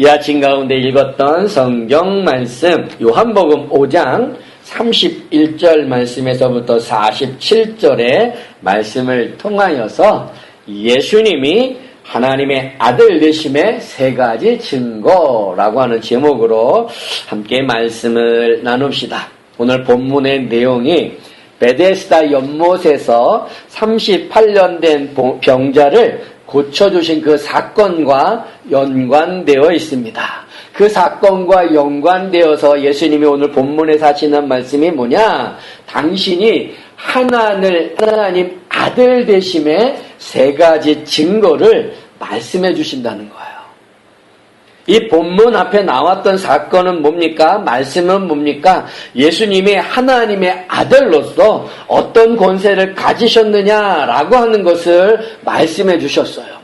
이 아침 가운데 읽었던 성경 말씀 요한복음 5장 31절 말씀에서부터 47절의 말씀을 통하여서 예수님이 하나님의 아들 되심의 세 가지 증거라고 하는 제목으로 함께 말씀을 나눕시다. 오늘 본문의 내용이 베데스다 연못에서 38년 된 병자를 고쳐주신 그 사건과 연관되어 있습니다. 그 사건과 연관되어서 예수님이 오늘 본문에서 하시는 말씀이 뭐냐? 당신이 하나님 아들 되심의 세 가지 증거를 말씀해 주신다는 거예요. 이 본문 앞에 나왔던 사건은 뭡니까? 말씀은 뭡니까? 예수님이 하나님의 아들로서 어떤 권세를 가지셨느냐라고 하는 것을 말씀해 주셨어요.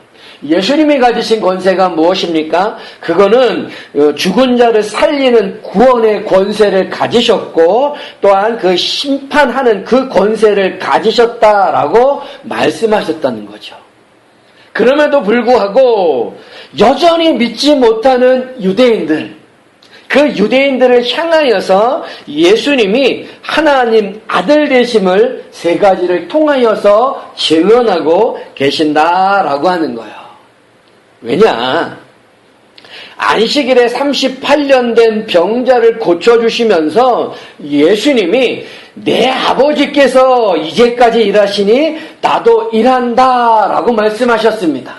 예수님이 가지신 권세가 무엇입니까? 그거는 죽은 자를 살리는 구원의 권세를 가지셨고 또한 그 심판하는 그 권세를 가지셨다라고 말씀하셨다는 거죠. 그럼에도 불구하고 여전히 믿지 못하는 유대인들, 그 유대인들을 향하여서 예수님이 하나님 아들 되심을 세 가지를 통하여서 증언하고 계신다라고 하는 거예요. 왜냐? 안식일에 38년 된 병자를 고쳐주시면서 예수님이 내 아버지께서 이제까지 일하시니 나도 일한다라고 말씀하셨습니다.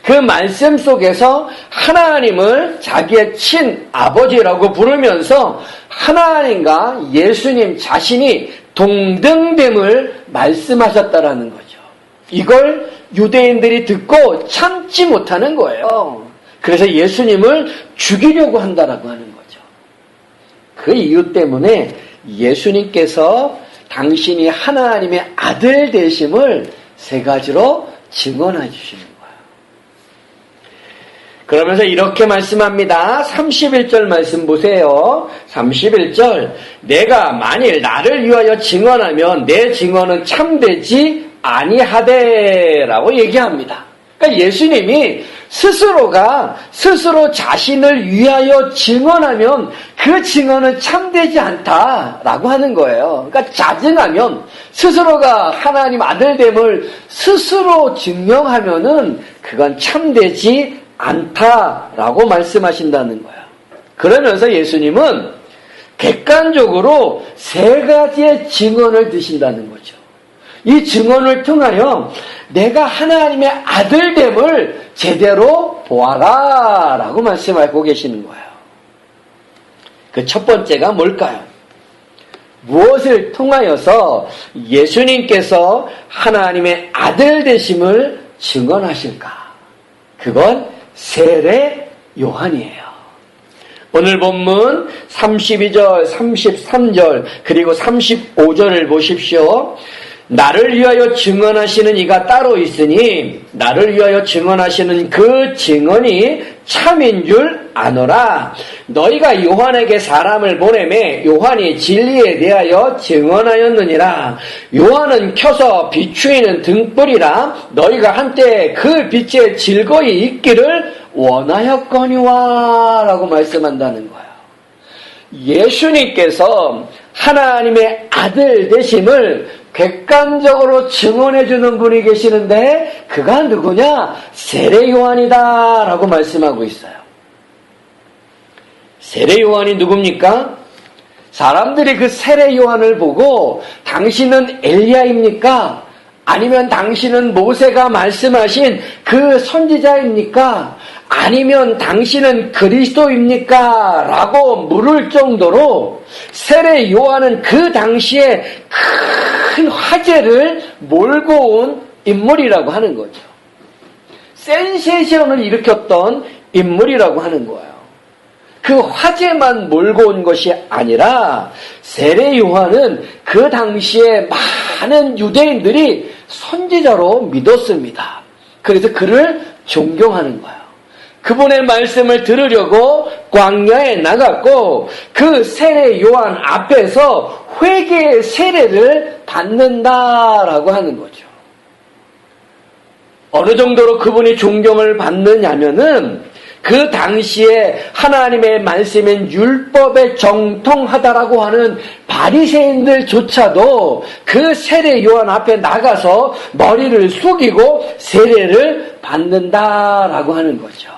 그 말씀 속에서 하나님을 자기의 친아버지라고 부르면서 하나님과 예수님 자신이 동등됨을 말씀하셨다라는 거죠. 이걸 유대인들이 듣고 참지 못하는 거예요. 그래서 예수님을 죽이려고 한다라고 하는 거죠. 그 이유 때문에 예수님께서 당신이 하나님의 아들 되심을 세 가지로 증언해 주시는 거예요. 그러면서 이렇게 말씀합니다. 31절 말씀 보세요. 31절 내가 만일 나를 위하여 증언하면 내 증언은 참되지 아니하되라고 얘기합니다. 그러니까 예수님이 스스로 자신을 위하여 증언하면 그 증언은 참되지 않다라고 하는 거예요. 그러니까 자증하면 스스로가 하나님 아들됨을 스스로 증명하면은 그건 참되지 않다라고 말씀하신다는 거예요. 그러면서 예수님은 객관적으로 세 가지의 증언을 드신다는 거죠. 이 증언을 통하여 내가 하나님의 아들됨을 제대로 보아라 라고 말씀하고 계시는 거예요. 그 첫 번째가 뭘까요? 무엇을 통하여서 예수님께서 하나님의 아들 되심을 증언하실까? 그건 세례 요한이에요. 오늘 본문 32절, 33절 그리고 35절을 보십시오. 나를 위하여 증언하시는 이가 따로 있으니 나를 위하여 증언하시는 그 증언이 참인 줄 아노라. 너희가 요한에게 사람을 보내매 요한이 진리에 대하여 증언하였느니라. 요한은 켜서 비추이는 등불이라. 너희가 한때 그 빛에 즐거이 있기를 원하였거니와 라고 말씀한다는 거예요. 예수님께서 하나님의 아들 되심을 객관적으로 증언해 주는 분이 계시는데 그가 누구냐? 세례 요한이다 라고 말씀하고 있어요. 세례 요한이 누굽니까? 사람들이 그 세례 요한을 보고 당신은 엘리야입니까? 아니면 당신은 모세가 말씀하신 그 선지자입니까? 아니면 당신은 그리스도입니까? 라고 물을 정도로 세례 요한은 그 당시에 큰 화제를 몰고 온 인물이라고 하는 거죠. 센세이션을 일으켰던 인물이라고 하는 거예요. 그 화제만 몰고 온 것이 아니라 세례 요한은 그 당시에 많은 유대인들이 선지자로 믿었습니다. 그래서 그를 존경하는 거예요. 그분의 말씀을 들으려고 광야에 나갔고 그 세례 요한 앞에서 회개의 세례를 받는다라고 하는 거죠. 어느 정도로 그분이 존경을 받느냐면은 그 당시에 하나님의 말씀인 율법에 정통하다라고 하는 바리새인들조차도 그 세례 요한 앞에 나가서 머리를 숙이고 세례를 받는다라고 하는 거죠.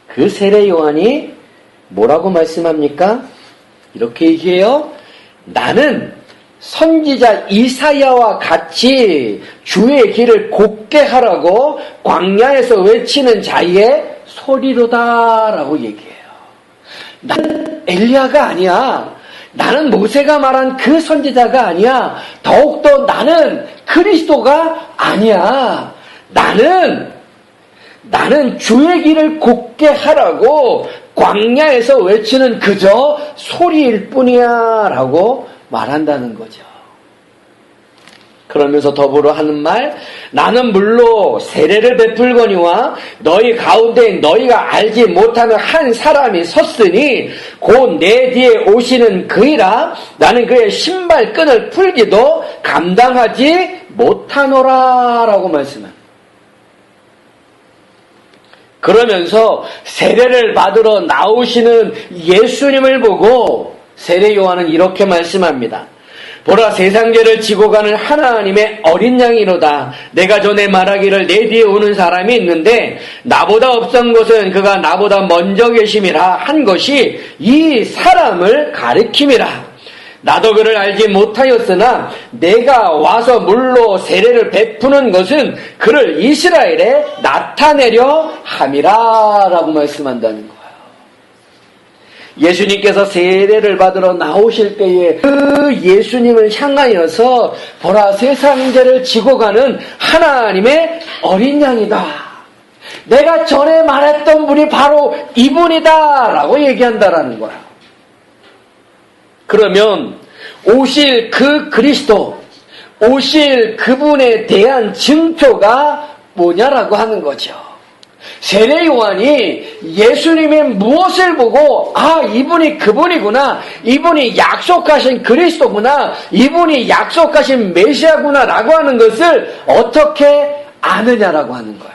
그 세례 요한이 뭐라고 말씀합니까? 이렇게 얘기해요. 나는 선지자 이사야와 같이 주의 길을 곱게 하라고 광야에서 외치는 자의 소리로다라고 얘기해요. 나는 엘리야가 아니야. 나는 모세가 말한 그 선지자가 아니야. 더욱더 나는 그리스도가 아니야. 나는 주의 길을 곱게 하라고 광야에서 외치는 그저 소리일 뿐이야 라고 말한다는 거죠. 그러면서 더불어 하는 말, 나는 물로 세례를 베풀거니와 너희 가운데 너희가 알지 못하는 한 사람이 섰으니 곧 내 뒤에 오시는 그이라. 나는 그의 신발끈을 풀기도 감당하지 못하노라 라고 말씀합니다. 그러면서 세례를 받으러 나오시는 예수님을 보고 세례 요한은 이렇게 말씀합니다. 보라, 세상죄를 지고 가는 하나님의 어린 양이로다. 내가 전에 말하기를 내 뒤에 오는 사람이 있는데 나보다 없던 것은 그가 나보다 먼저 계심이라 한 것이 이 사람을 가리킴이라. 나도 그를 알지 못하였으나 내가 와서 물로 세례를 베푸는 것은 그를 이스라엘에 나타내려 함이라 라고 말씀한다는 거예요. 예수님께서 세례를 받으러 나오실 때에 그 예수님을 향하여서 보라, 세상 죄를 지고 가는 하나님의 어린 양이다. 내가 전에 말했던 분이 바로 이분이다 라고 얘기한다라는 거예요. 그러면 오실 그 그리스도, 오실 그분에 대한 증표가 뭐냐라고 하는 거죠. 세례 요한이 예수님의 무엇을 보고 이분이 그분이구나, 이분이 약속하신 그리스도구나, 이분이 약속하신 메시아구나 라고 하는 것을 어떻게 아느냐라고 하는 거예요.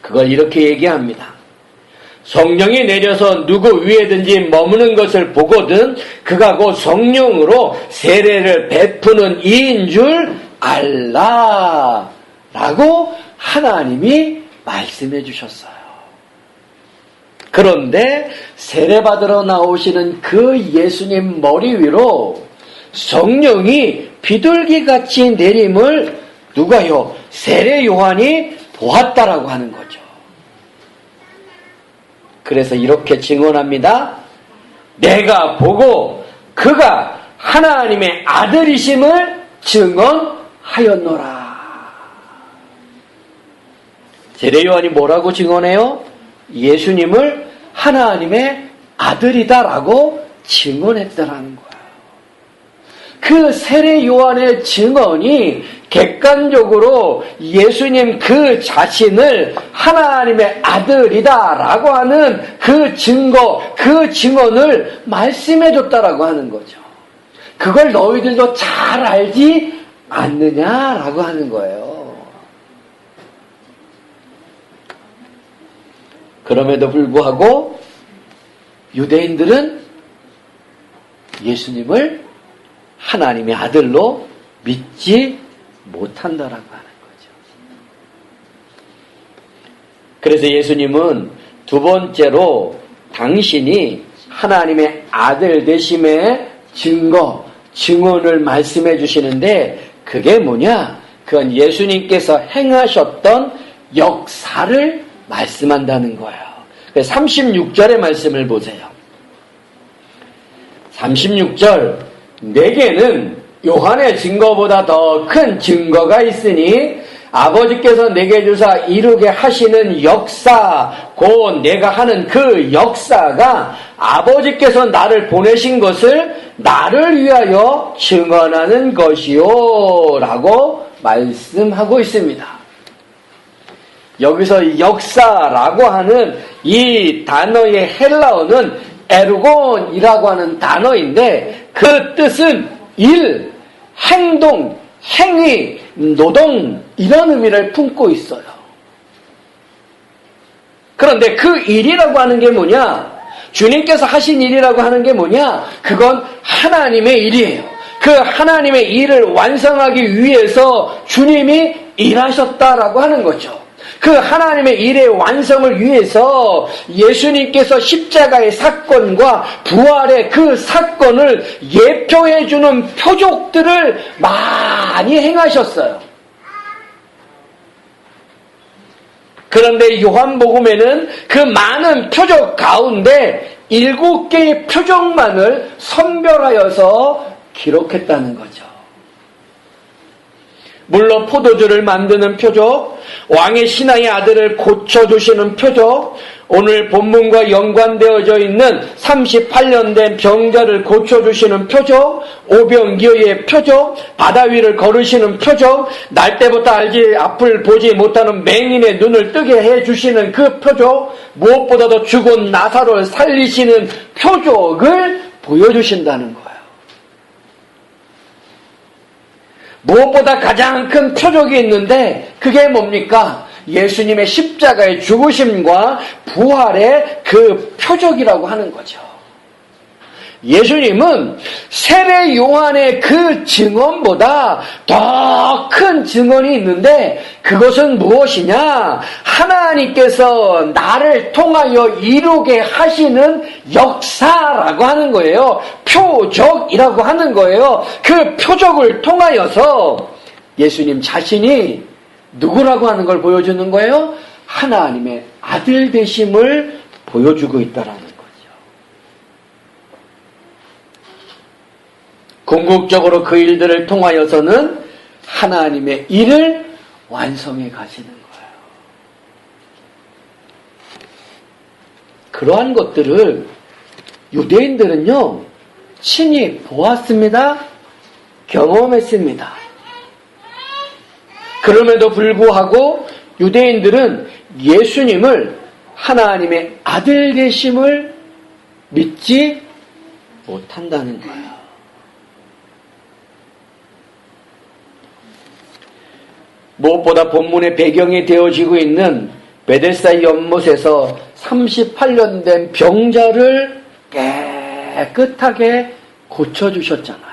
그걸 이렇게 얘기합니다. 성령이 내려서 누구 위에든지 머무는 것을 보거든 그가 곧 성령으로 세례를 베푸는 이인 줄 알라 라고 하나님이 말씀해 주셨어요. 그런데 세례받으러 나오시는 그 예수님 머리 위로 성령이 비둘기같이 내림을 누가요? 세례 요한이 보았다라고 하는 거죠. 그래서 이렇게 증언합니다. 내가 보고 그가 하나님의 아들이심을 증언하였노라. 세례 요한이 뭐라고 증언해요? 예수님을 하나님의 아들이다라고 증언했다라는 거예요. 그 세례 요한의 증언이 객관적으로 예수님 그 자신을 하나님의 아들이다라고 하는 그 증거, 그 증언을 말씀해 줬다라고 하는 거죠. 그걸 너희들도 잘 알지 않느냐라고 하는 거예요. 그럼에도 불구하고 유대인들은 예수님을 하나님의 아들로 믿지 못한다라고 하는 거죠. 그래서 예수님은 두 번째로 당신이 하나님의 아들 되심의 증거, 증언을 말씀해 주시는데 그게 뭐냐? 그건 예수님께서 행하셨던 역사를 말씀한다는 거예요. 36절의 말씀을 보세요. 36절, 내게는 요한의 증거보다 더 큰 증거가 있으니 아버지께서 내게 주사 이루게 하시는 역사, 곧 내가 하는 그 역사가 아버지께서 나를 보내신 것을 나를 위하여 증언하는 것이요 라고 말씀하고 있습니다. 여기서 역사라고 하는 이 단어의 헬라어는 에르곤이라고 하는 단어인데 그 뜻은 일, 행동, 행위, 노동 이런 의미를 품고 있어요. 그런데 그 일이라고 하는 게 뭐냐? 주님께서 하신 일이라고 하는 게 뭐냐? 그건 하나님의 일이에요. 그 하나님의 일을 완성하기 위해서 주님이 일하셨다라고 하는 거죠. 그 하나님의 일의 완성을 위해서 예수님께서 십자가의 사건과 부활의 그 사건을 예표해주는 표적들을 많이 행하셨어요. 그런데 요한복음에는 그 많은 표적 가운데 7개의 표적만을 선별하여서 기록했다는 거죠. 물로 포도주를 만드는 표적, 왕의 신하의 아들을 고쳐주시는 표적, 오늘 본문과 연관되어져 있는 38년 된 병자를 고쳐주시는 표적, 오병이어의 표적, 바다 위를 걸으시는 표적, 날 때부터 알지 앞을 보지 못하는 맹인의 눈을 뜨게 해주시는 그 표적, 무엇보다도 죽은 나사로를 살리시는 표적을 보여주신다는 거예요. 무엇보다 가장 큰 표적이 있는데 그게 뭡니까? 예수님의 십자가의 죽으심과 부활의 그 표적이라고 하는 거죠. 예수님은 세례 요한의 그 증언보다 더 큰 증언이 있는데 그것은 무엇이냐? 하나님께서 나를 통하여 이루게 하시는 역사라고 하는 거예요. 표적이라고 하는 거예요. 그 표적을 통하여서 예수님 자신이 누구라고 하는 걸 보여주는 거예요? 하나님의 아들 되심을 보여주고 있다라는 거예요. 궁극적으로 그 일들을 통하여서는 하나님의 일을 완성해 가시는 거예요. 그러한 것들을 유대인들은요, 친히 보았습니다. 경험했습니다. 그럼에도 불구하고 유대인들은 예수님을 하나님의 아들 되심을 믿지 못한다는 거예요. 무엇보다 본문의 배경이 되어지고 있는 베데스다 연못에서 38년 된 병자를 깨끗하게 고쳐주셨잖아요.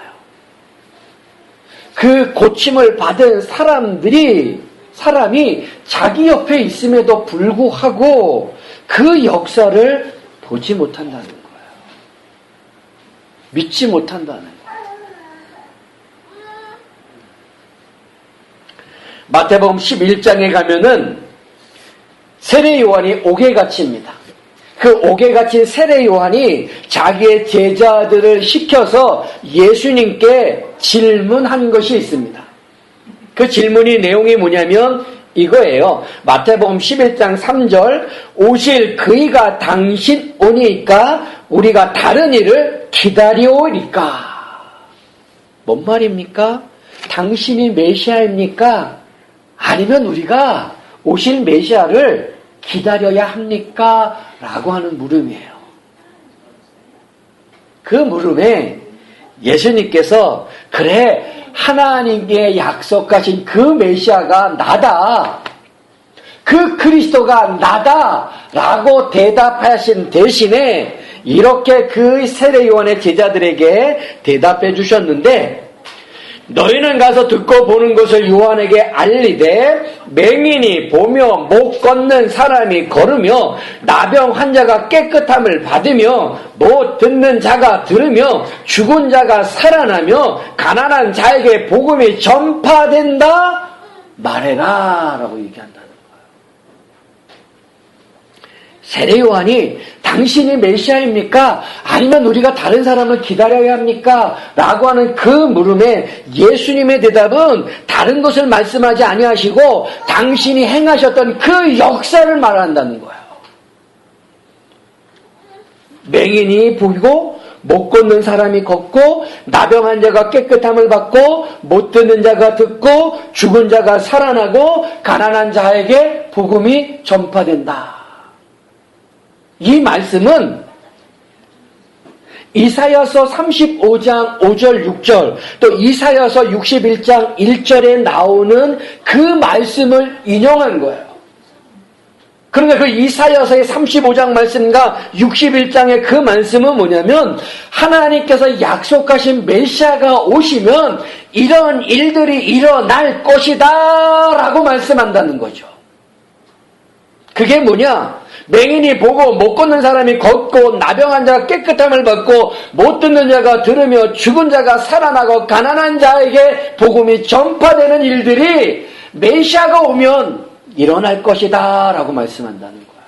그 고침을 받은 사람이 자기 옆에 있음에도 불구하고 그 역사를 보지 못한다는 거예요. 믿지 못한다는 거예요. 마태복음 11장에 가면은 세례 요한이 옥에 갇힙니다. 그 옥에 갇힌 세례 요한이 자기의 제자들을 시켜서 예수님께 질문한 것이 있습니다. 그 질문이 내용이 뭐냐면 이거예요. 마태복음 11장 3절 오실 그이가 당신 오니까 우리가 다른 일을 기다려오니까. 뭔 말입니까? 당신이 메시아입니까? 아니면 우리가 오실 메시아를 기다려야 합니까? 라고 하는 물음이에요. 그 물음에 예수님께서 그래 하나님께 약속하신 그 메시아가 나다. 그 그리스도가 나다. 라고 대답하신 대신에 이렇게 그 세례 요한의 제자들에게 대답해 주셨는데 너희는 가서 듣고 보는 것을 요한에게 알리되 맹인이 보며 못 걷는 사람이 걸으며 나병 환자가 깨끗함을 받으며 못 듣는 자가 들으며 죽은 자가 살아나며 가난한 자에게 복음이 전파된다 말해라 라고 얘기한다는 거예요. 세례 요한이 당신이 메시아입니까? 아니면 우리가 다른 사람을 기다려야 합니까? 라고 하는 그 물음에 예수님의 대답은 다른 것을 말씀하지 아니하시고 당신이 행하셨던 그 역사를 말한다는 거예요. 맹인이 보이고 못 걷는 사람이 걷고 나병 환자가 깨끗함을 받고 못 듣는 자가 듣고 죽은 자가 살아나고 가난한 자에게 복음이 전파된다. 이 말씀은 이사야서 35장 5절 6절 또 이사야서 61장 1절에 나오는 그 말씀을 인용한 거예요. 그런데 그 이사야서의 35장 말씀과 61장의 그 말씀은 뭐냐면 하나님께서 약속하신 메시아가 오시면 이런 일들이 일어날 것이다 라고 말씀한다는 거죠. 그게 뭐냐? 맹인이 보고 못 걷는 사람이 걷고 나병한 자가 깨끗함을 받고 못 듣는 자가 들으며 죽은 자가 살아나고 가난한 자에게 복음이 전파되는 일들이 메시아가 오면 일어날 것이다 라고 말씀한다는 거야.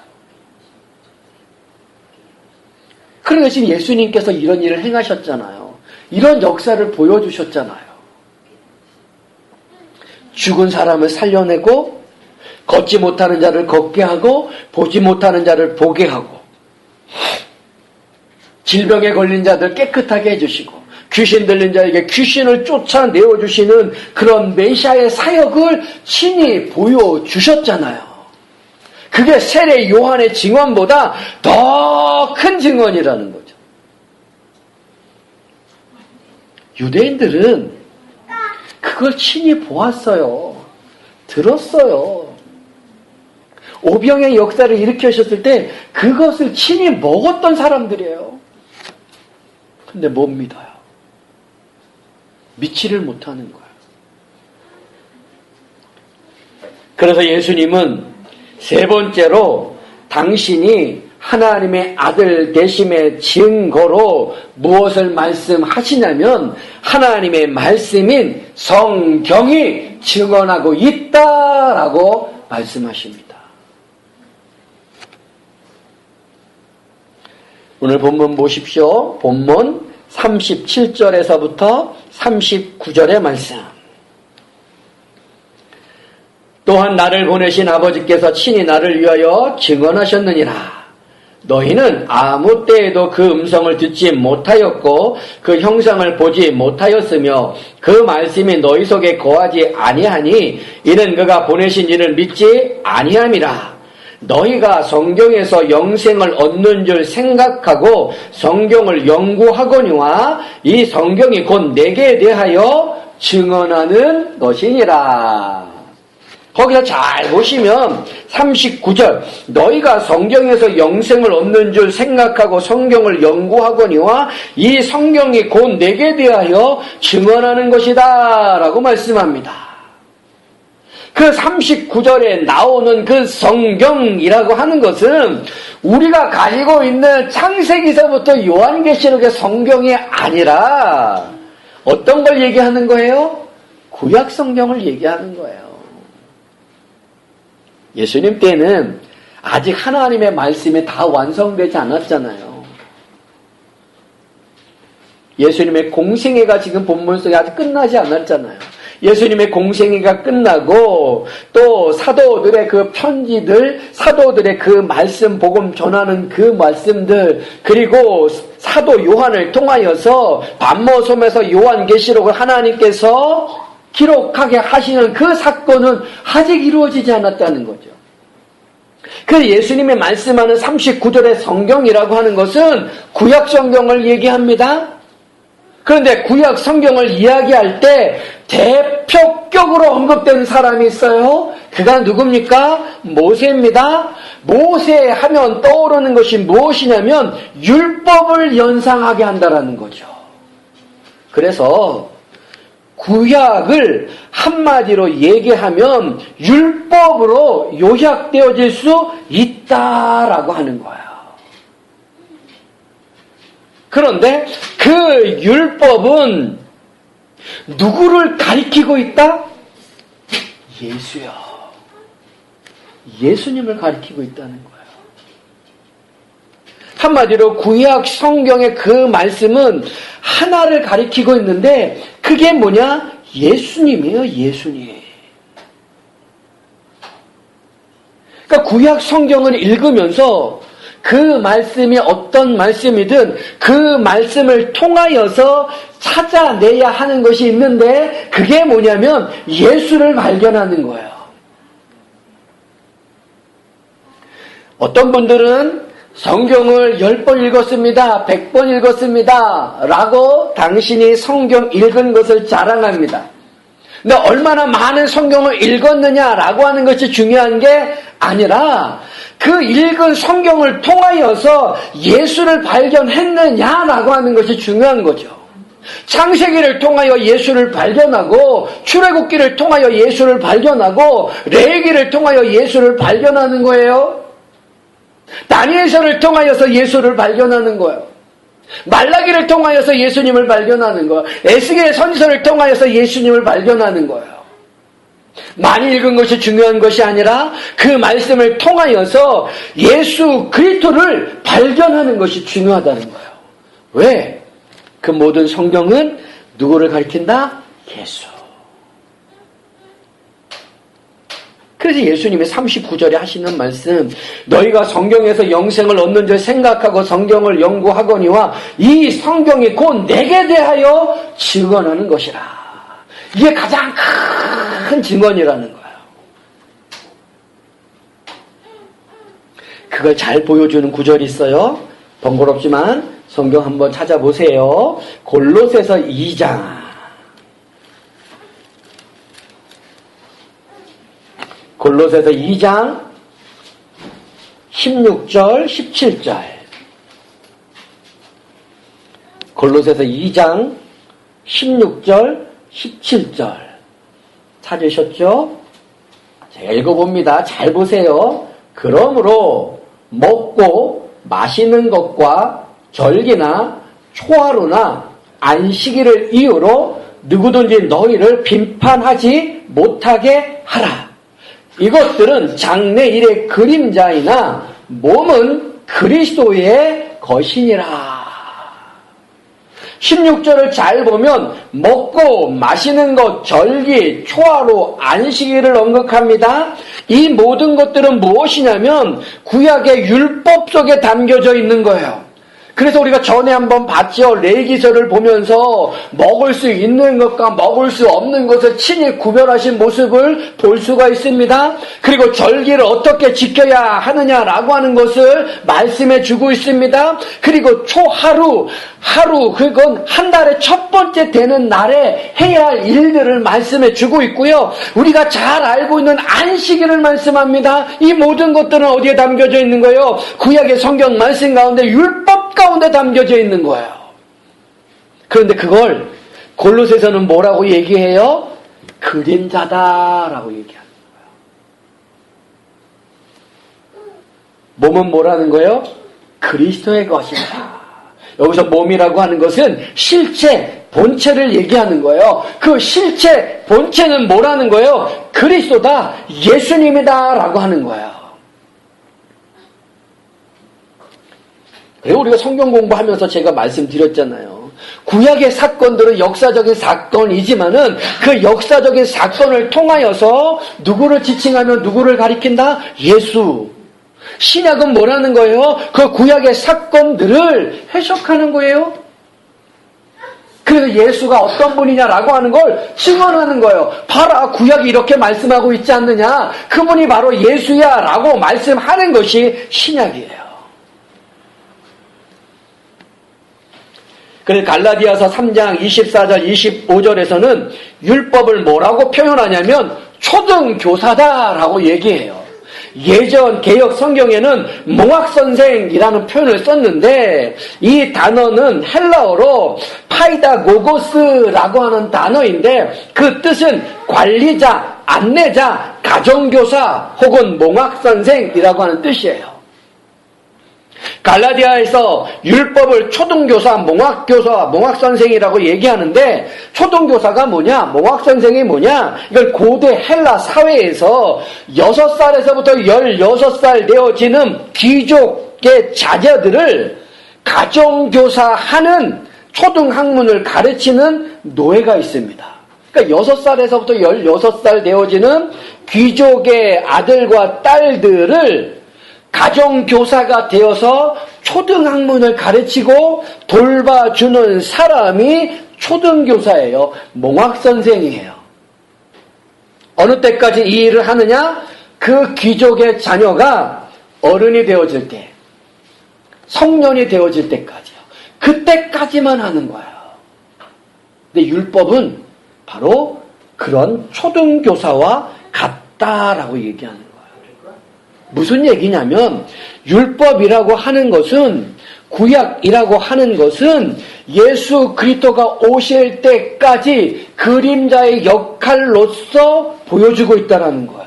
그러니까 지금 예수님께서 이런 일을 행하셨잖아요. 이런 역사를 보여주셨잖아요. 죽은 사람을 살려내고 걷지 못하는 자를 걷게 하고 보지 못하는 자를 보게 하고 질병에 걸린 자들 깨끗하게 해주시고 귀신 들린 자에게 귀신을 쫓아내어주시는 그런 메시아의 사역을 친히 보여주셨잖아요. 그게 세례 요한의 증언보다 더 큰 증언이라는 거죠. 유대인들은 그걸 친히 보았어요. 들었어요. 오병의 역사를 일으키셨을 때 그것을 친히 먹었던 사람들이에요. 근데 못 믿어요. 믿지를 못하는 거예요. 그래서 예수님은 세 번째로 당신이 하나님의 아들 되심의 증거로 무엇을 말씀하시냐면 하나님의 말씀인 성경이 증언하고 있다라고 말씀하십니다. 오늘 본문 보십시오. 본문 37절에서부터 39절의 말씀. 또한 나를 보내신 아버지께서 친히 나를 위하여 증언하셨느니라. 너희는 아무 때에도 그 음성을 듣지 못하였고 그 형상을 보지 못하였으며 그 말씀이 너희 속에 거하지 아니하니 이는 그가 보내신 이를 믿지 아니함이라. 너희가 성경에서 영생을 얻는 줄 생각하고 성경을 연구하거니와 이 성경이 곧 내게 대하여 증언하는 것이니라. 거기서 잘 보시면 39절 너희가 성경에서 영생을 얻는 줄 생각하고 성경을 연구하거니와 이 성경이 곧 내게 대하여 증언하는 것이다 라고 말씀합니다. 그 39절에 나오는 그 성경이라고 하는 것은 우리가 가지고 있는 창세기서부터 요한계시록의 성경이 아니라 어떤 걸 얘기하는 거예요? 구약 성경을 얘기하는 거예요. 예수님 때는 아직 하나님의 말씀이 다 완성되지 않았잖아요. 예수님의 공생애가 지금 본문 속에 아직 끝나지 않았잖아요. 예수님의 공생애가 끝나고 또 사도들의 그 편지들, 사도들의 그 말씀, 복음 전하는 그 말씀들, 그리고 사도 요한을 통하여서 반모섬에서 요한계시록을 하나님께서 기록하게 하시는 그 사건은 아직 이루어지지 않았다는 거죠. 그 예수님의 말씀하는 39절의 성경이라고 하는 것은 구약 성경을 얘기합니다. 그런데 구약 성경을 이야기할 때 대표격으로 언급된 사람이 있어요. 그가 누굽니까? 모세입니다. 모세 하면 떠오르는 것이 무엇이냐면 율법을 연상하게 한다라는 거죠. 그래서 구약을 한마디로 얘기하면 율법으로 요약되어질 수 있다라고 하는 거예요. 그런데 그 율법은 누구를 가리키고 있다? 예수요. 예수님을 가리키고 있다는 거예요. 한마디로 구약 성경의 그 말씀은 하나를 가리키고 있는데 그게 뭐냐? 예수님이에요. 예수님. 그러니까 구약 성경을 읽으면서 그 말씀이 어떤 말씀이든 그 말씀을 통하여서 찾아내야 하는 것이 있는데 그게 뭐냐면 예수를 발견하는 거예요. 어떤 분들은 성경을 10번 읽었습니다. 100번 읽었습니다. 라고 당신이 성경 읽은 것을 자랑합니다. 근데 얼마나 많은 성경을 읽었느냐라고 하는 것이 중요한 게 아니라 그 읽은 성경을 통하여서 예수를 발견했느냐라고 하는 것이 중요한 거죠. 창세기를 통하여 예수를 발견하고 출애굽기를 통하여 예수를 발견하고 레위기를 통하여 예수를 발견하는 거예요. 다니엘서를 통하여서 예수를 발견하는 거예요. 말라기를 통하여서 예수님을 발견하는 거예요. 에스겔 선지서를 통하여서 예수님을 발견하는 거예요. 많이 읽은 것이 중요한 것이 아니라 그 말씀을 통하여서 예수 그리스도를 발견하는 것이 중요하다는 거예요. 왜? 그 모든 성경은 누구를 가리킨다? 예수. 그래서 예수님이 39절에 하시는 말씀, 너희가 성경에서 영생을 얻는 줄 생각하고 성경을 연구하거니와 이 성경이 곧 내게 대하여 증언하는 것이라. 이게 가장 큰 증언이라는 거예요. 그걸 잘 보여주는 구절이 있어요. 번거롭지만 성경 한번 찾아보세요. 골로새서 2장. 골로새서 2장 16절 17절. 골로새서 2장 16절 17절. 찾으셨죠? 제가 읽어봅니다. 잘 보세요. 그러므로 먹고 마시는 것과 절기나 초하루나 안식일을 이유로 누구든지 너희를 비판하지 못하게 하라. 이것들은 장래일의 그림자이나 몸은 그리스도의 것이니라. 16절을 잘 보면 먹고 마시는 것, 절기, 초하루, 안식일을 언급합니다. 이 모든 것들은 무엇이냐면 구약의 율법 속에 담겨져 있는 거예요. 그래서 우리가 전에 한번 봤죠. 레위기서를 보면서 먹을 수 있는 것과 먹을 수 없는 것을 친히 구별하신 모습을 볼 수가 있습니다. 그리고 절기를 어떻게 지켜야 하느냐라고 하는 것을 말씀해 주고 있습니다. 그리고 초하루, 그건 한 달의 첫 번째 되는 날에 해야 할 일들을 말씀해 주고 있고요. 우리가 잘 알고 있는 안식일을 말씀합니다. 이 모든 것들은 어디에 담겨져 있는 거예요? 구약의 성경 말씀 가운데 율법 가운데 담겨져 있는 거예요. 그런데 그걸 골로새서는 뭐라고 얘기해요? 그림자다라고 얘기하는 거예요. 몸은 뭐라는 거예요? 그리스도의 것이다. 여기서 몸이라고 하는 것은 실체, 본체를 얘기하는 거예요. 그 실체, 본체는 뭐라는 거예요? 그리스도다, 예수님이다 라고 하는 거예요. 그리고 우리가 성경 공부하면서 제가 말씀드렸잖아요. 구약의 사건들은 역사적인 사건이지만은 그 역사적인 사건을 통하여서 누구를 지칭하며 누구를 가리킨다? 예수. 신약은 뭐라는 거예요? 그 구약의 사건들을 해석하는 거예요. 그래서 예수가 어떤 분이냐라고 하는 걸 증언하는 거예요. 봐라, 구약이 이렇게 말씀하고 있지 않느냐? 그분이 바로 예수야 라고 말씀하는 것이 신약이에요. 그래서 갈라디아서 3장 24절 25절에서는 율법을 뭐라고 표현하냐면 초등교사다라고 얘기해요. 예전 개역 성경에는 몽학선생이라는 표현을 썼는데 이 단어는 헬라어로 파이다고고스라고 하는 단어인데 그 뜻은 관리자, 안내자, 가정교사 혹은 몽학선생이라고 하는 뜻이에요. 갈라디아에서 율법을 초등교사, 몽학교사, 몽학선생이라고 얘기하는데 초등교사가 뭐냐? 몽학선생이 뭐냐? 이걸 고대 헬라 사회에서 6살에서부터 16살 되어지는 귀족의 자녀들을 가정교사하는 초등학문을 가르치는 노예가 있습니다. 그러니까 6살에서부터 16살 되어지는 귀족의 아들과 딸들을 가정교사가 되어서 초등학문을 가르치고 돌봐주는 사람이 초등교사예요. 몽학선생이에요. 어느 때까지 이 일을 하느냐? 그 귀족의 자녀가 어른이 되어질 때. 성년이 되어질 때까지요. 그때까지만 하는 거예요. 근데 율법은 바로 그런 초등교사와 같다라고 얘기하는 거예요. 무슨 얘기냐면 율법이라고 하는 것은, 구약이라고 하는 것은 예수 그리스도가 오실 때까지 그림자의 역할로서 보여주고 있다는 거예요.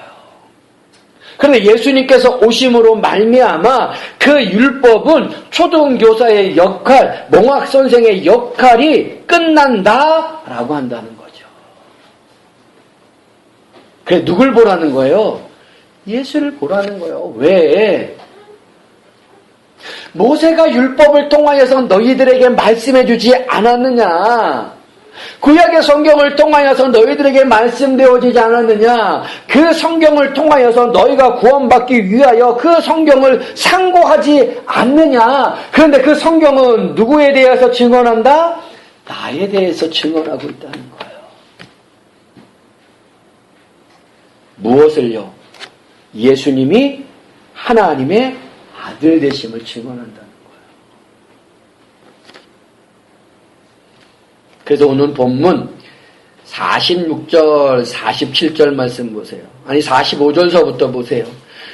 그런데 예수님께서 오심으로 말미암아 그 율법은 초등교사의 역할, 몽학선생의 역할이 끝난다라고 한다는 거죠. 그래, 누굴 보라는 거예요? 예수를 보라는 거예요. 왜? 모세가 율법을 통하여서 너희들에게 말씀해 주지 않았느냐? 구약의 성경을 통하여서 너희들에게 말씀되어지지 않았느냐? 그 성경을 통하여서 너희가 구원받기 위하여 그 성경을 상고하지 않느냐? 그런데 그 성경은 누구에 대해서 증언한다? 나에 대해서 증언하고 있다는 거예요. 무엇을요? 예수님이 하나님의 아들 되심을 증언한다는 거예요. 그래서 오늘 본문 46절, 47절 말씀 보세요. 아니 45절서부터 보세요.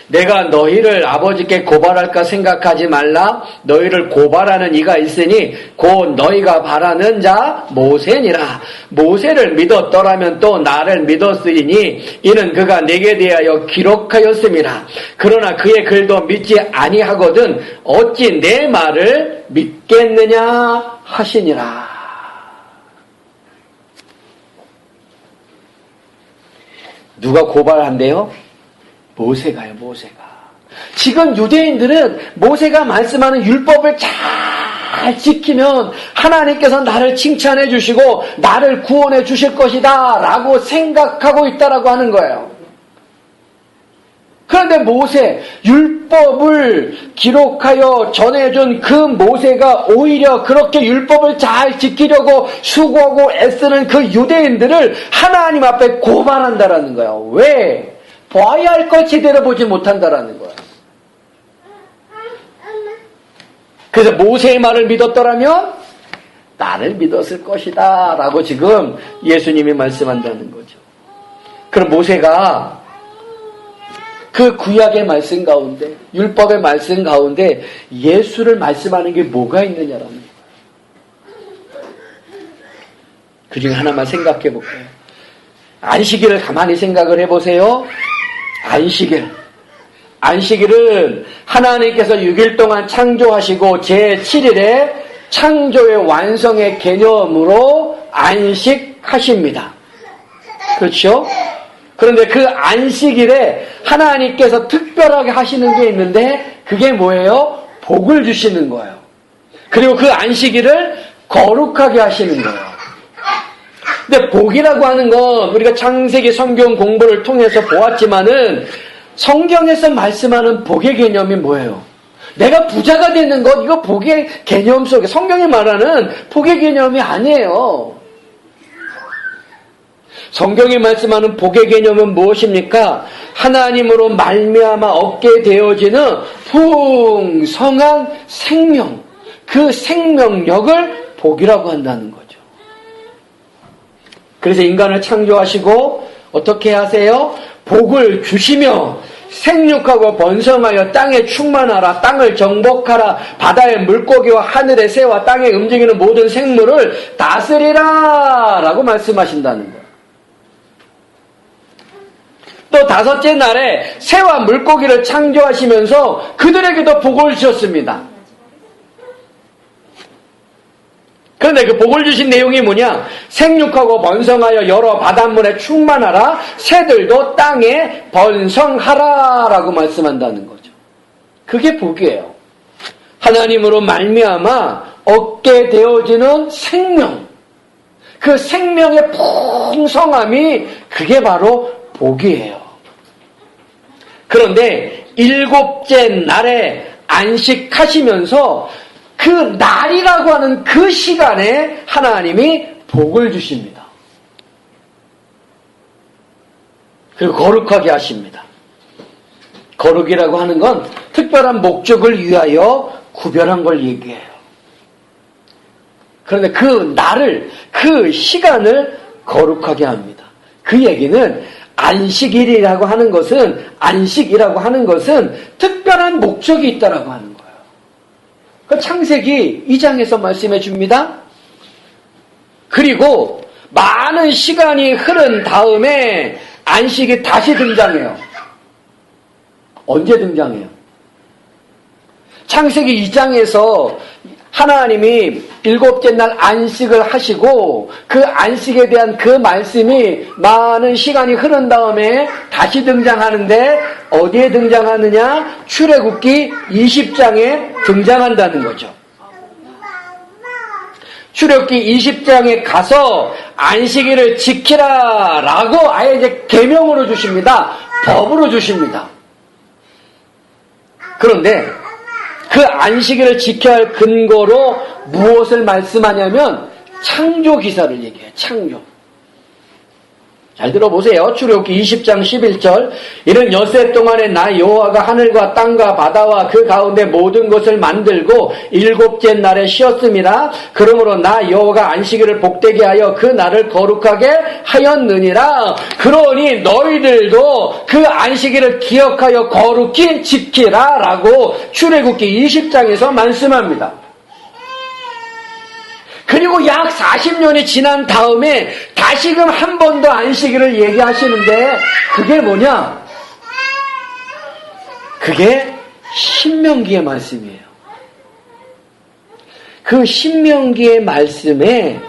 내가 너희를 아버지께 고발할까 생각하지 말라. 너희를 고발하는 이가 있으니 곧 너희가 바라는 자 모세니라. 모세를 믿었더라면 또 나를 믿었으리니 이는 그가 내게 대하여 기록하였음이라. 그러나 그의 글도 믿지 아니하거든 어찌 내 말을 믿겠느냐 하시니라. 누가 고발한대요? 모세가요, 모세가. 지금 유대인들은 모세가 말씀하는 율법을 잘 지키면 하나님께서 나를 칭찬해 주시고 나를 구원해 주실 것이다 라고 생각하고 있다라고 하는 거예요. 그런데 모세, 율법을 기록하여 전해준 그 모세가 오히려 그렇게 율법을 잘 지키려고 수고하고 애쓰는 그 유대인들을 하나님 앞에 고발한다라는 거예요. 왜? 봐야 할 걸 제대로 보지 못한다라는 거예요. 그래서 모세의 말을 믿었더라면 나를 믿었을 것이다 라고 지금 예수님이 말씀한다는 거죠. 그럼 모세가 그 구약의 말씀 가운데, 율법의 말씀 가운데 예수를 말씀하는 게 뭐가 있느냐라는 거예요. 그 중에 하나만 생각해 볼게요. 안식일을 가만히 생각을 해보세요. 안식일은 하나님께서 6일 동안 창조하시고 제7일에 창조의 완성의 개념으로 안식하십니다. 그렇죠? 그런데 그 안식일에 하나님께서 특별하게 하시는 게 있는데 그게 뭐예요? 복을 주시는 거예요. 그리고 그 안식일을 거룩하게 하시는 거예요. 근데 복이라고 하는 건 우리가 창세기 성경 공부를 통해서 보았지만은 성경에서 말씀하는 복의 개념이 뭐예요? 내가 부자가 되는 것, 이거 복의 개념 속에 성경이 말하는 복의 개념이 아니에요. 성경이 말씀하는 복의 개념은 무엇입니까? 하나님으로 말미암아 얻게 되어지는 풍성한 생명, 그 생명력을 복이라고 한다는 거죠. 그래서 인간을 창조하시고 어떻게 하세요? 복을 주시며 생육하고 번성하여 땅에 충만하라, 땅을 정복하라, 바다의 물고기와 하늘의 새와 땅에 움직이는 모든 생물을 다스리라 라고 말씀하신다는 거예요. 또 다섯째 날에 새와 물고기를 창조하시면서 그들에게도 복을 주셨습니다. 그런데 그 복을 주신 내용이 뭐냐? 생육하고 번성하여 여러 바닷물에 충만하라, 새들도 땅에 번성하라 라고 말씀한다는 거죠. 그게 복이에요. 하나님으로 말미암아 얻게 되어지는 생명, 그 생명의 풍성함이 그게 바로 복이에요. 그런데 7째 날에 안식하시면서 그 날이라고 하는 그 시간에 하나님이 복을 주십니다. 그리고 거룩하게 하십니다. 거룩이라고 하는 건 특별한 목적을 위하여 구별한 걸 얘기해요. 그런데 그 날을, 그 시간을 거룩하게 합니다. 그 얘기는 안식이라고 하는 것은 특별한 목적이 있다라고 하는 거예요. 그 창세기 2장에서 말씀해 줍니다. 그리고 많은 시간이 흐른 다음에 안식이 다시 등장해요. 언제 등장해요? 창세기 2장에서 하나님이 일곱째 날 안식을 하시고 그 안식에 대한 그 말씀이 많은 시간이 흐른 다음에 다시 등장하는데 어디에 등장하느냐? 출애굽기 20장에 등장한다는 거죠. 출애굽기 20장에 가서 안식일을 지키라 라고 아예 이제 계명으로 주십니다. 법으로 주십니다. 그런데 그 안식일을 지켜야 할 근거로 무엇을 말씀하냐면 창조 기사를 얘기해요. 창조. 잘 들어보세요. 출애굽기 20장 11절. 이는 엿새 동안에 나 여호와가 하늘과 땅과 바다와 그 가운데 모든 것을 만들고 일곱째 날에 쉬었습니다. 그러므로 나 여호와가 안식일을 복되게 하여 그 날을 거룩하게 하였느니라. 그러니 너희들도 그 안식일을 기억하여 거룩히 지키라 라고 출애굽기 20장에서 말씀합니다. 그리고 약 40년이 지난 다음에 다시금 한 번 더 안식일을 얘기하시는데 그게 뭐냐? 그게 신명기의 말씀이에요. 그 신명기의 말씀에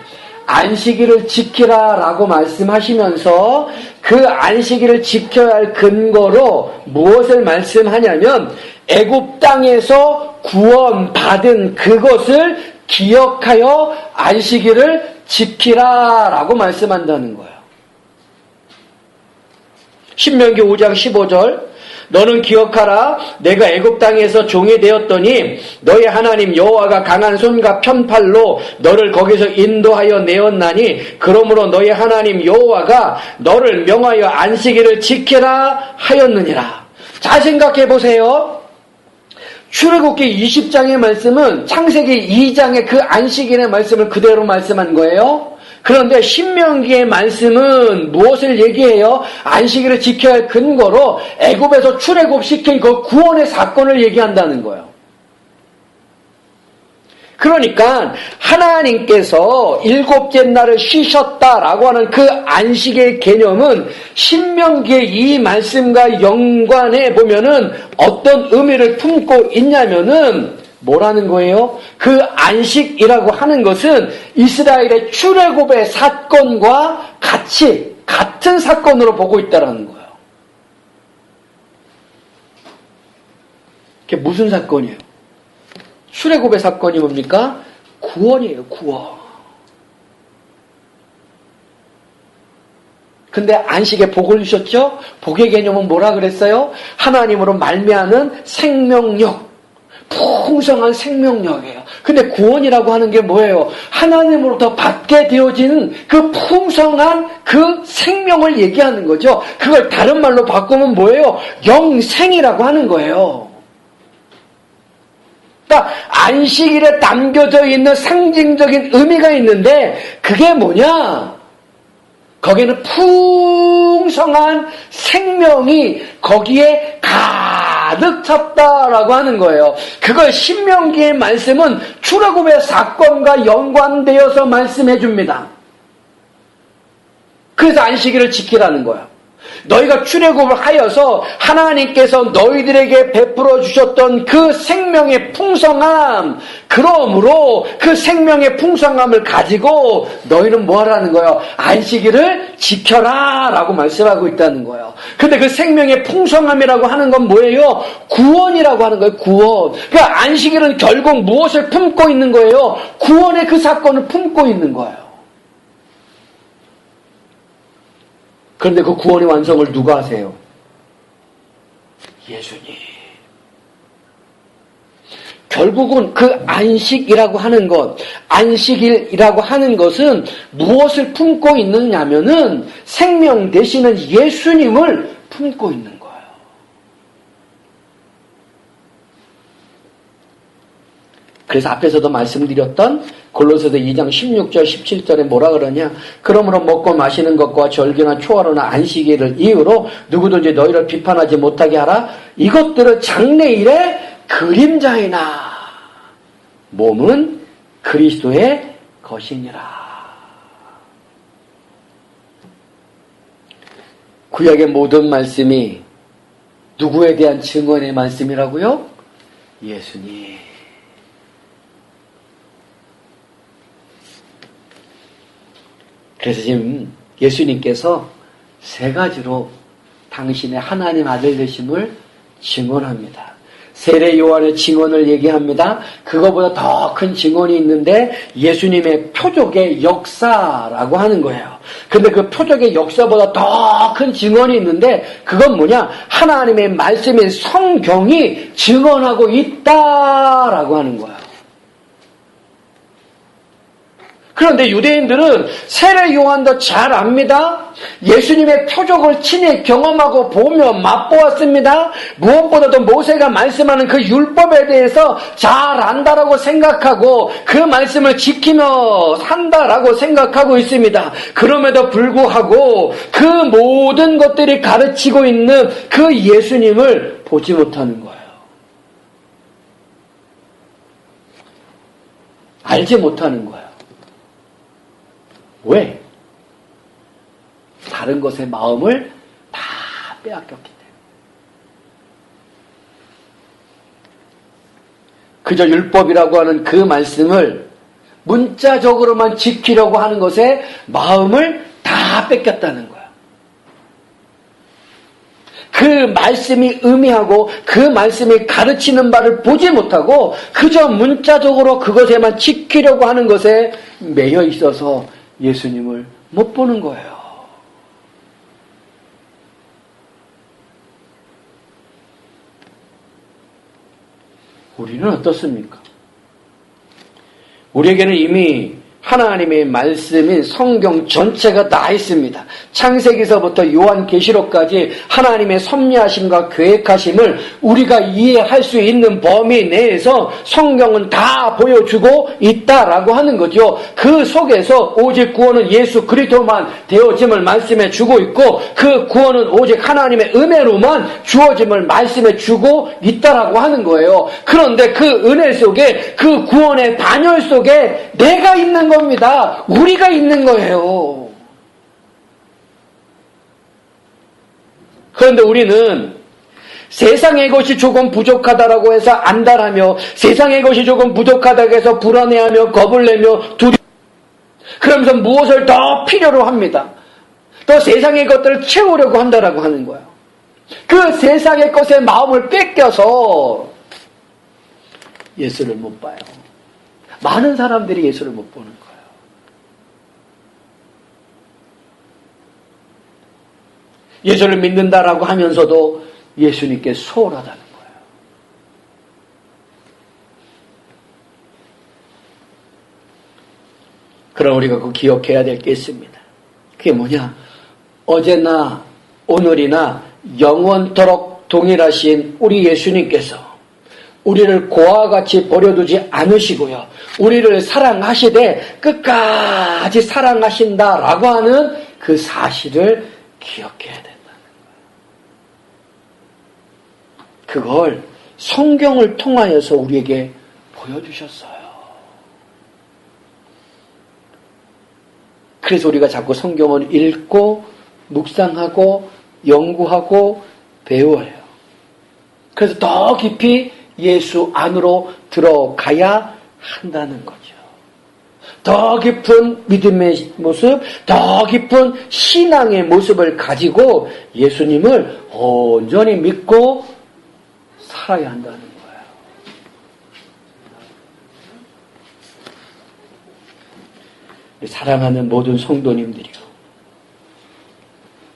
안식일을 지키라라고 말씀하시면서 그 안식일을 지켜야 할 근거로 무엇을 말씀하냐면 애굽 땅에서 구원받은 그것을 기억하여 안식일을 지키라라고 말씀한다는 거예요. 신명기 5장 15절 너는 기억하라 내가 애굽 땅에서 종이 되었더니 너의 하나님 여호와가 강한 손과 편팔로 너를 거기서 인도하여 내었나니 그러므로 너의 하나님 여호와가 너를 명하여 안식일을 지키라 하였느니라. 잘 생각해 보세요. 출애굽기 20장의 말씀은 창세기 2장의 그 안식일의 말씀을 그대로 말씀한 거예요. 그런데 신명기의 말씀은 무엇을 얘기해요? 안식일을 지켜야 할 근거로 애굽에서 출애굽시킨 그 구원의 사건을 얘기한다는 거예요. 그러니까 하나님께서 일곱째 날을 쉬셨다라고 하는 그 안식의 개념은 신명기의 이 말씀과 연관해 보면은 어떤 의미를 품고 있냐면은 뭐라는 거예요? 그 안식이라고 하는 것은 이스라엘의 출애굽의 사건과 같은 사건으로 보고 있다라는 거예요. 그게 무슨 사건이에요? 출애굽의 사건이 뭡니까? 구원이에요, 구원. 근데 안식에 복을 주셨죠? 복의 개념은 뭐라 그랬어요? 하나님으로 말미암은 생명력, 풍성한 생명력이에요. 근데 구원이라고 하는 게 뭐예요? 하나님으로부터 받게 되어지는 그 풍성한 그 생명을 얘기하는 거죠. 그걸 다른 말로 바꾸면 뭐예요? 영생이라고 하는 거예요. 그러니까 안식일에 담겨져 있는 상징적인 의미가 있는데 그게 뭐냐? 거기에는 풍성한 생명이 거기에 가득 찼다라고 하는 거예요. 그걸 신명기의 말씀은 출애굽의 사건과 연관되어서 말씀해 줍니다. 그래서 안식일을 지키라는 거예요. 너희가 출애굽을 하여서 하나님께서 너희들에게 베풀어 주셨던 그 생명의 풍성함, 그러므로 그 생명의 풍성함을 가지고 너희는 뭐 하라는 거예요? 안식일을 지켜라 라고 말씀하고 있다는 거예요. 근데 그 생명의 풍성함이라고 하는 건 뭐예요? 구원이라고 하는 거예요. 구원. 그러니까 안식일은 결국 무엇을 품고 있는 거예요? 구원의 그 사건을 품고 있는 거예요. 그런데 그 구원의 완성을 누가 하세요? 예수님. 결국은 그 안식이라고 하는 것, 안식일이라고 하는 것은 무엇을 품고 있느냐면은 생명 되시는 예수님을 품고 있는 거예요. 그래서 앞에서도 말씀드렸던 골로새서 2장 16절 17절에 뭐라 그러냐. 그러므로 먹고 마시는 것과 절기나 초하루나 안식일을 이유로 누구든지 너희를 비판하지 못하게 하라. 이것들은 장래일의 그림자이나 몸은 그리스도의 것이니라. 구약의 모든 말씀이 누구에 대한 증언의 말씀이라고요? 예수님. 그래서 지금 예수님께서 세 가지로 당신의 하나님 아들 되심을 증언합니다. 세례 요한의 증언을 얘기합니다. 그거보다 더 큰 증언이 있는데 예수님의 표적의 역사라고 하는 거예요. 근데 그 표적의 역사보다 더 큰 증언이 있는데 그건 뭐냐? 하나님의 말씀인 성경이 증언하고 있다라고 하는 거예요. 그런데 유대인들은 세례 요한도 잘 압니다. 예수님의 표적을 친히 경험하고 보며 맛보았습니다. 무엇보다도 모세가 말씀하는 그 율법에 대해서 잘 안다라고 생각하고 그 말씀을 지키며 산다라고 생각하고 있습니다. 그럼에도 불구하고 그 모든 것들이 가르치고 있는 그 예수님을 보지 못하는 거예요. 알지 못하는 거예요. 왜? 다른 것에 마음을 다 빼앗겼기 때문에. 그저 율법이라고 하는 그 말씀을 문자적으로만 지키려고 하는 것에 마음을 다 뺏겼다는 거야. 그 말씀이 의미하고 그 말씀이 가르치는 바를 보지 못하고 그저 문자적으로 그것에만 지키려고 하는 것에 매여 있어서 예수님을 못 보는 거예요. 우리는 어떻습니까? 우리에게는 이미 하나님의 말씀인 성경 전체가 다 있습니다. 창세기서부터 요한계시록까지 하나님의 섭리하심과 계획하심을 우리가 이해할 수 있는 범위 내에서 성경은 다 보여주고 있다라고 하는 거죠. 그 속에서 오직 구원은 예수 그리스도만 되어짐을 말씀해 주고 있고 그 구원은 오직 하나님의 은혜로만 주어짐을 말씀해 주고 있다라고 하는 거예요. 그런데 그 은혜 속에 그 구원의 반열 속에 내가 있는 겁니다. 우리가 있는 거예요. 그런데 우리는 세상의 것이 조금 부족하다라고 해서 안달하며 세상의 것이 조금 부족하다고 해서 불안해하며 겁을 내며 그러면서 무엇을 더 필요로 합니다. 또 세상의 것들을 채우려고 한다라고 하는 거예요. 그 세상의 것에 마음을 뺏겨서 예수를 못 봐요. 많은 사람들이 예수를 못 보는 거예요. 예수를 믿는다라고 하면서도 예수님께 소홀하다는 거예요. 그럼 우리가 그 기억해야 될 게 있습니다. 그게 뭐냐? 어제나 오늘이나 영원토록 동일하신 우리 예수님께서 우리를 고아와 같이 버려두지 않으시고요. 우리를 사랑하시되 끝까지 사랑하신다라고 하는 그 사실을 기억해야 된다는 거예요. 그걸 성경을 통하여서 우리에게 보여주셨어요. 그래서 우리가 자꾸 성경을 읽고 묵상하고 연구하고 배워요. 그래서 더 깊이 예수 안으로 들어가야 한다는 거죠. 더 깊은 믿음의 모습, 더 깊은 신앙의 모습을 가지고 예수님을 온전히 믿고 살아야 한다는 거예요. 사랑하는 모든 성도님들이요.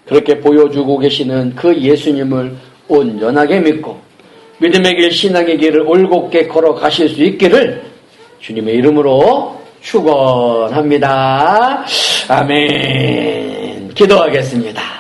그렇게 보여주고 계시는 그 예수님을 온전하게 믿고 믿음의 길, 신앙의 길을 올곧게 걸어가실 수 있기를 주님의 이름으로 축원합니다. 아멘. 기도하겠습니다.